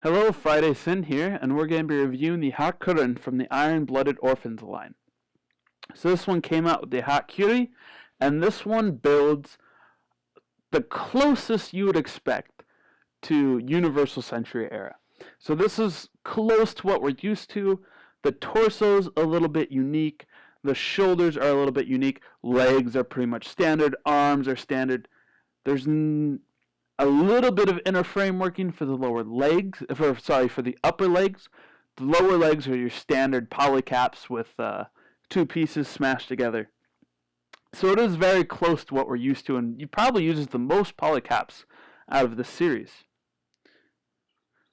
Hello, Friday Sin here, and we're going to be reviewing the Hyakuren from the Iron-Blooded Orphans line. So this one came out with the Hyakuren, and this one builds the closest you would expect to Universal Century Era. So this is close to what we're used to. The torso's a little bit unique. The shoulders are a little bit unique. Legs are pretty much standard. Arms are standard. There's a little bit of inner frame working for the lower legs, for the upper legs. The lower legs are your standard polycaps with two pieces smashed together. So it is very close to what we're used to, and it probably uses the most polycaps out of this series.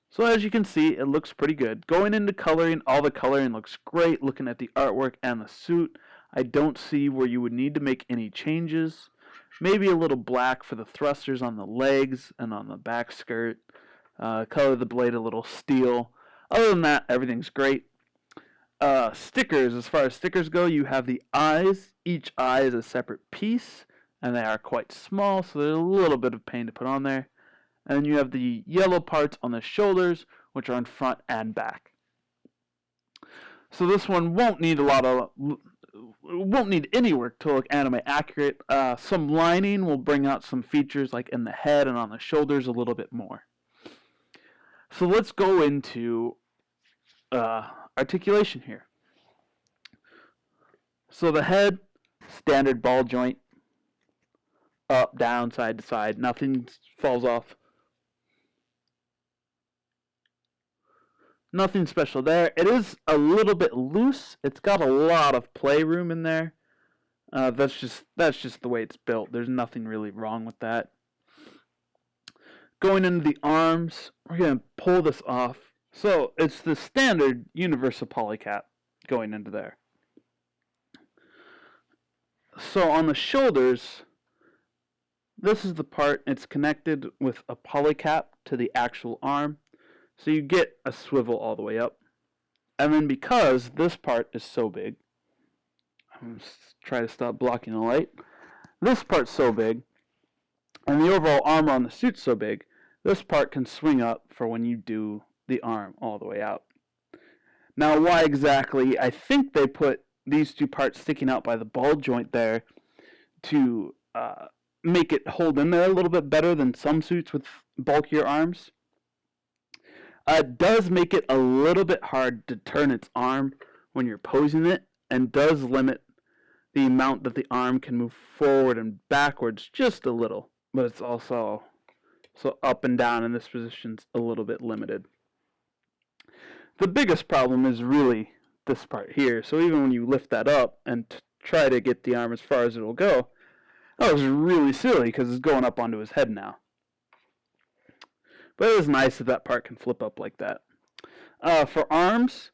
So as you can see, it looks pretty good. Going into coloring, all the coloring looks great. Looking at the artwork and the suit, I don't see where you would need to make any changes. Maybe a little black for the thrusters on the legs and on the back skirt. Color the blade a little steel. Other than that, everything's great. Stickers, as far as stickers go, you have the eyes. Each eye is a separate piece, and they are quite small, so they're a little bit of pain to put on there. And then you have the yellow parts on the shoulders, which are on front and back. So this one won't need any work to look anime accurate. Some lining will bring out some features like in the head and on the shoulders a little bit more. So let's go into articulation here. So the head, standard ball joint, up, down, side to side, nothing falls off. Nothing special there. It is a little bit loose. It's got a lot of playroom in there. That's just the way it's built. There's nothing really wrong with that. Going into the arms, we're going to pull this off. So it's the standard universal polycap going into there. So on the shoulders, this is the part, it's connected with a polycap to the actual arm. So you get a swivel all the way up. And then because this part is so big, I'm going to try to stop blocking the light. This part's so big, and the overall armor on the suit's so big, this part can swing up for when you do the arm all the way out. Now why exactly? I think they put these two parts sticking out by the ball joint there to make it hold in there a little bit better than some suits with bulkier arms. It does make it a little bit hard to turn its arm when you're posing it, and does limit the amount that the arm can move forward and backwards just a little. But it's also, so up and down in this position's a little bit limited. The biggest problem is really this part here. So even when you lift that up and try to get the arm as far as it will go, that was really silly because it's going up onto his head now. But it is nice that that part can flip up like that. For arms,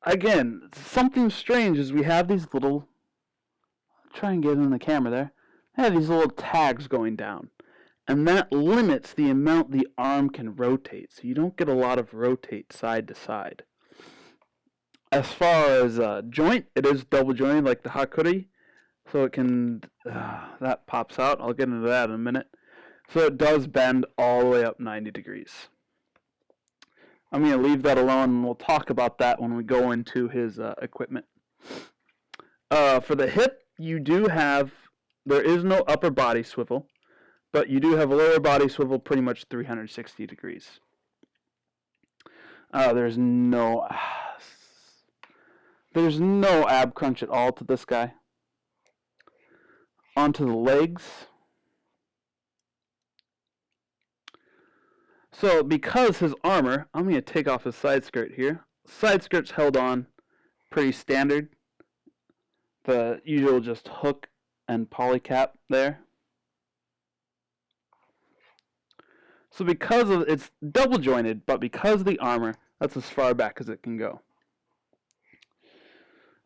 again, something strange is we have these little, try and get in the camera there, I have these little tags going down. And that limits the amount the arm can rotate. So you don't get a lot of rotate side to side. As far as joint, it is double jointed like the Hyakuren. So it can, that pops out. I'll get into that in a minute. So it does bend all the way up 90 degrees. I'm going to leave that alone, and we'll talk about that when we go into his equipment. For the hip, you do have, there is no upper body swivel, but you do have a lower body swivel pretty much 360 degrees. There's no ab crunch at all to this guy. Onto the legs. So because his armor, I'm going to take off his side skirt here. Side skirt's held on pretty standard. The usual just hook and polycap there. So because of, it's double jointed, but because of the armor, that's as far back as it can go.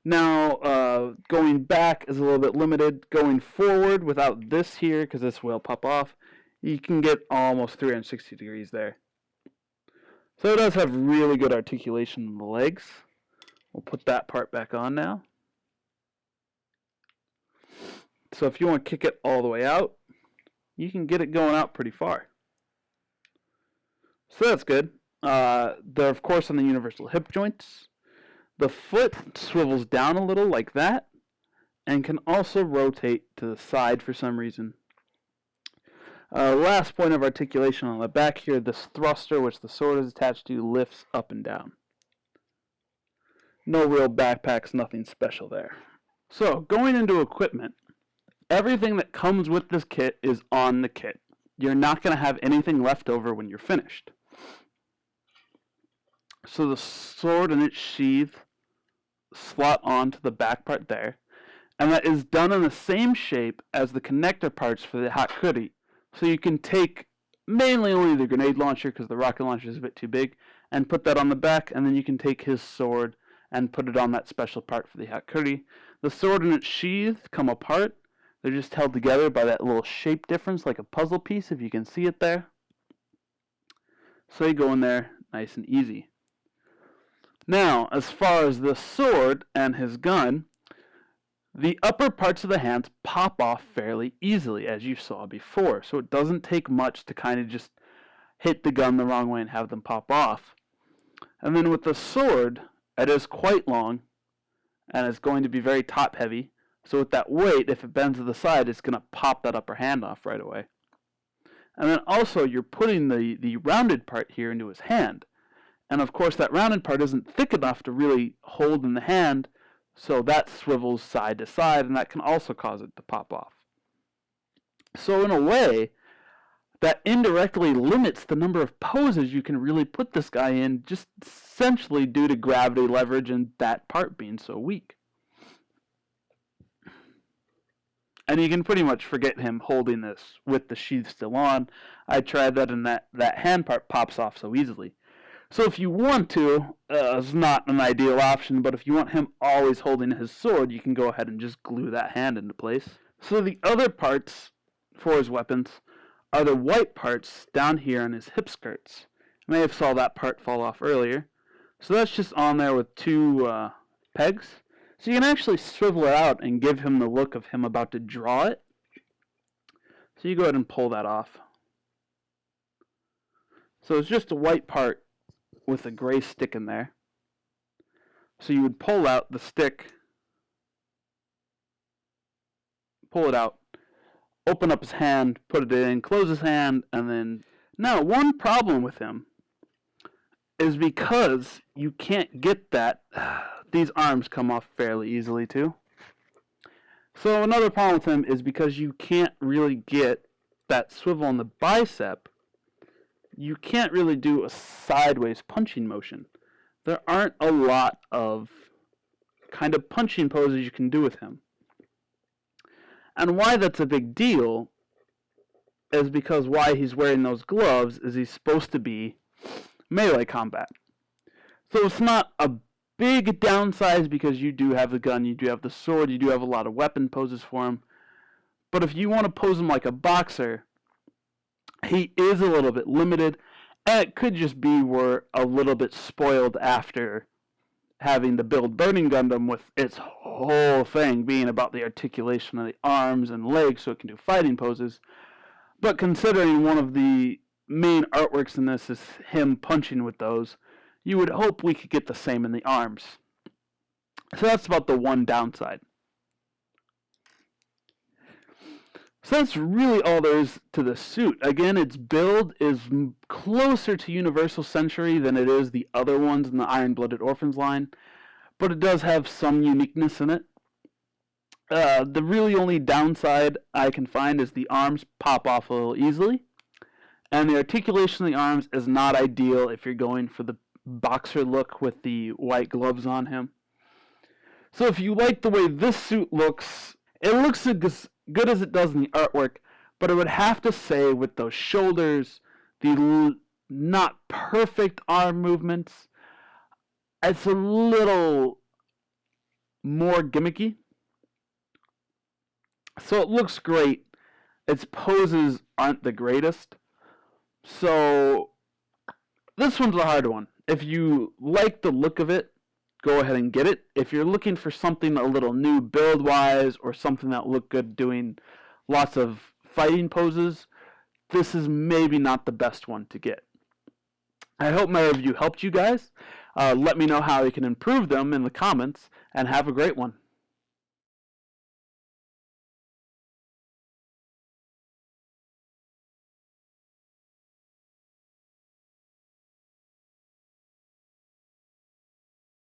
Now, going back is a little bit limited. Going forward without this here, because this will pop off, you can get almost 360 degrees there. So it does have really good articulation in the legs. We'll put that part back on now. So if you want to kick it all the way out, you can get it going out pretty far. So that's good. They're, of course, on the universal hip joints. The foot swivels down a little like that and can also rotate to the side for some reason. Last point of articulation on the back here, this thruster, which the sword is attached to, lifts up and down. No real backpacks, nothing special there. So, going into equipment, everything that comes with this kit is on the kit. You're not going to have anything left over when you're finished. So the sword and its sheath slot onto the back part there, and that is done in the same shape as the connector parts for the Hyakuren. So you can take mainly only the grenade launcher, because the rocket launcher is a bit too big, and put that on the back, and then you can take his sword and put it on that special part for the Hyakuren. The sword and its sheath come apart. They're just held together by that little shape difference, like a puzzle piece, if you can see it there. So you go in there nice and easy. Now, as far as the sword and his gun, the upper parts of the hands pop off fairly easily, as you saw before. So it doesn't take much to kind of just hit the gun the wrong way and have them pop off. And then with the sword, it is quite long, and it's going to be very top heavy. So with that weight, if it bends to the side, it's going to pop that upper hand off right away. And then also, you're putting the rounded part here into his hand. And of course, that rounded part isn't thick enough to really hold in the hand, so that swivels side to side, and that can also cause it to pop off. So in a way, that indirectly limits the number of poses you can really put this guy in, just essentially due to gravity leverage and that part being so weak. And you can pretty much forget him holding this with the sheath still on. I tried that, and that hand part pops off so easily. So if you want to, it's not an ideal option, but if you want him always holding his sword, you can go ahead and just glue that hand into place. So the other parts for his weapons are the white parts down here on his hip skirts. You may have saw that part fall off earlier. So that's just on there with two pegs. So you can actually swivel it out and give him the look of him about to draw it. So you go ahead and pull that off. So it's just a white part with a gray stick in there. So you would pull out the stick, pull it out, open up his hand, put it in, close his hand, and then... Now, one problem with him is because you can't get that, these arms come off fairly easily too. So another problem with him is because you can't really get that swivel on the bicep, you can't really do a sideways punching motion. There aren't a lot of kind of punching poses you can do with him. And why that's a big deal is because why he's wearing those gloves is he's supposed to be melee combat. So it's not a big downside because you do have the gun, you do have the sword, you do have a lot of weapon poses for him. But if you want to pose him like a boxer, he is a little bit limited, and it could just be we're a little bit spoiled after having the build Burning Gundam with its whole thing being about the articulation of the arms and legs so it can do fighting poses. But considering one of the main artworks in this is him punching with those, you would hope we could get the same in the arms. So that's about the one downside. So that's really all there is to the suit. Again, its build is closer to Universal Century than it is the other ones in the Iron-Blooded Orphans line, but it does have some uniqueness in it. The really only downside I can find is the arms pop off a little easily, and the articulation of the arms is not ideal if you're going for the boxer look with the white gloves on him. So if you like the way this suit looks, it looks as good as it does in the artwork, but I would have to say with those shoulders, the not perfect arm movements, it's a little more gimmicky. So it looks great. Its poses aren't the greatest. So this one's a hard one. If you like the look of it, go ahead and get it. If you're looking for something a little new build-wise or something that look good doing lots of fighting poses, this is maybe not the best one to get. I hope my review helped you guys. Let me know how you can improve them in the comments, and have a great one.